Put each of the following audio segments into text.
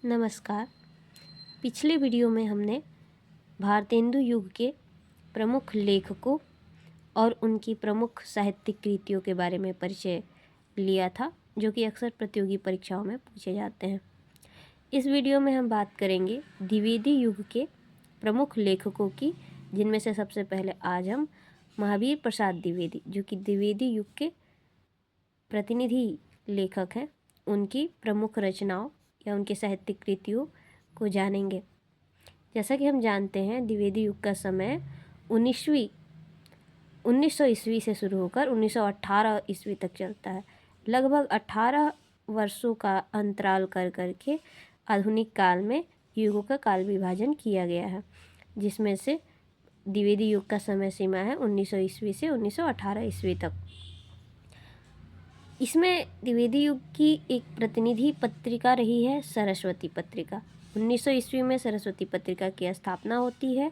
नमस्कार। पिछले वीडियो में हमने भारतेंदु युग के प्रमुख लेखकों और उनकी प्रमुख साहित्यिक कृतियों के बारे में परिचय लिया था, जो कि अक्सर प्रतियोगी परीक्षाओं में पूछे जाते हैं। इस वीडियो में हम बात करेंगे द्विवेदी युग के प्रमुख लेखकों की, जिनमें से सबसे पहले आज हम महावीर प्रसाद द्विवेदी, जो कि द्विवेदी युग के प्रतिनिधि लेखक हैं, उनकी प्रमुख रचनाओं या उनके साहित्यिक कृतियों को जानेंगे। जैसा कि हम जानते हैं, द्विवेदी युग का समय 1900 ईस्वी से शुरू होकर 1918 ईस्वी तक चलता है। लगभग 18 वर्षों का अंतराल कर करके आधुनिक काल में युगों का काल विभाजन किया गया है, जिसमें से द्विवेदी युग का समय सीमा है 1900 ईस्वी से 1918 ईस्वी तक। इसमें द्विवेदी युग की एक प्रतिनिधि पत्रिका रही है सरस्वती पत्रिका। 1900 ईस्वी में सरस्वती पत्रिका की स्थापना होती है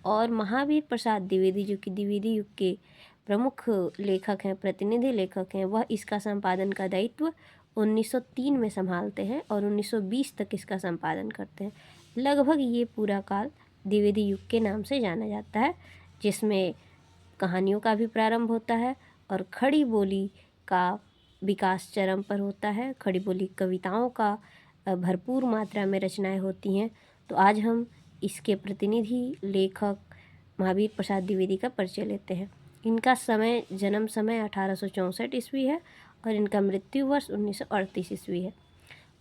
और महावीर प्रसाद द्विवेदी, जो कि द्विवेदी युग के प्रमुख लेखक हैं, प्रतिनिधि लेखक हैं, वह इसका संपादन का दायित्व 1903 में संभालते हैं और 1920 तक इसका संपादन करते हैं। लगभग ये पूरा काल द्विवेदी युग के नाम से जाना जाता है, जिसमें कहानियों का भी प्रारंभ होता है और खड़ी बोली का विकास चरम पर होता है। खड़ी बोली कविताओं का भरपूर मात्रा में रचनाएं होती हैं। तो आज हम इसके प्रतिनिधि लेखक महावीर प्रसाद द्विवेदी का परिचय लेते हैं। इनका जन्म समय 1864 ईस्वी है और इनका मृत्यु वर्ष 1938 ईस्वी है।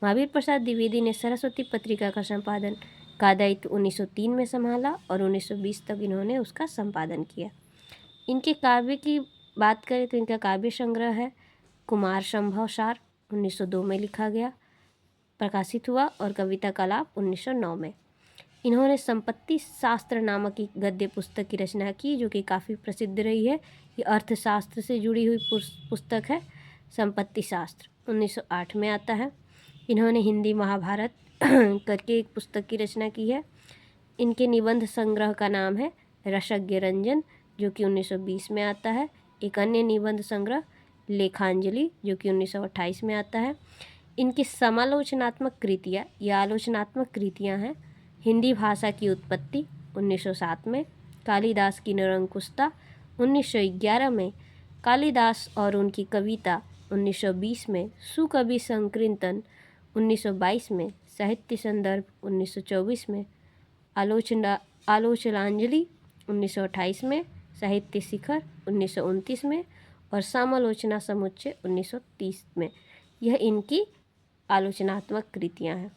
महावीर प्रसाद द्विवेदी ने सरस्वती पत्रिका का संपादन का दायित्व 1903 में संभाला और 1920 तक इन्होंने उसका संपादन किया। इनके काव्य की बात करें तो इनका काव्य संग्रह है कुमार संभव सार, 1902 में लिखा गया, प्रकाशित हुआ, और कविता कलाप 1909 में। इन्होंने संपत्ति शास्त्र नामक एक गद्य पुस्तक की रचना की, जो कि काफ़ी प्रसिद्ध रही है। ये अर्थशास्त्र से जुड़ी हुई पुस्तक है। संपत्ति शास्त्र 1908 में आता है। इन्होंने हिंदी महाभारत करके एक पुस्तक की रचना की है। इनके निबंध संग्रह का नाम है रसज्ञ रंजन, जो कि 1920 में आता है। एक अन्य निबंध संग्रह लेखांजलि, जो कि 1928 में आता है। इनकी समालोचनात्मक कृतियाँ या आलोचनात्मक कृतियाँ हैं हिंदी भाषा की उत्पत्ति 1907 में, कालिदास की निरंकुशता 1911 में, कालिदास और उनकी कविता 1920 में, सुकवि संकीर्तन 1922 में, साहित्य संदर्भ 1924 में, आलोचनांजलि 1928 में, साहित्य शिखर 1929 में और समालोचना समुच्चय 1930 में। यह इनकी आलोचनात्मक कृतियाँ हैं।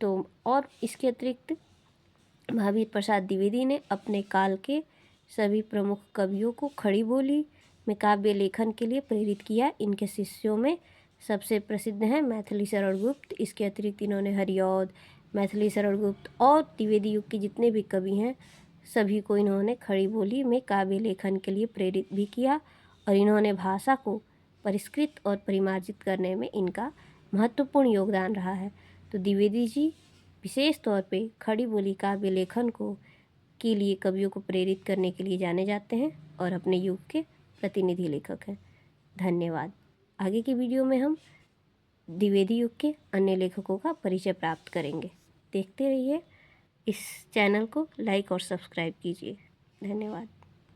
तो और इसके अतिरिक्त महावीर प्रसाद द्विवेदी ने अपने काल के सभी प्रमुख कवियों को खड़ी बोली में काव्य लेखन के लिए प्रेरित किया। इनके शिष्यों में सबसे प्रसिद्ध हैं मैथिली शरण गुप्त। इसके अतिरिक्त इन्होंने हरिऔध, मैथिली शरण गुप्त और द्विवेदी युग के जितने भी कवि हैं, सभी को इन्होंने खड़ी बोली में काव्य लेखन के लिए प्रेरित भी किया और इन्होंने भाषा को परिष्कृत और परिमार्जित करने में इनका महत्वपूर्ण योगदान रहा है। तो द्विवेदी जी विशेष तौर पे खड़ी बोली काव्य लेखन के लिए कवियों को प्रेरित करने के लिए जाने जाते हैं और अपने युग के प्रतिनिधि लेखक हैं। धन्यवाद। आगे की वीडियो में हम द्विवेदी युग के अन्य लेखकों का परिचय प्राप्त करेंगे। देखते रहिए। इस चैनल को लाइक और सब्सक्राइब कीजिए। धन्यवाद।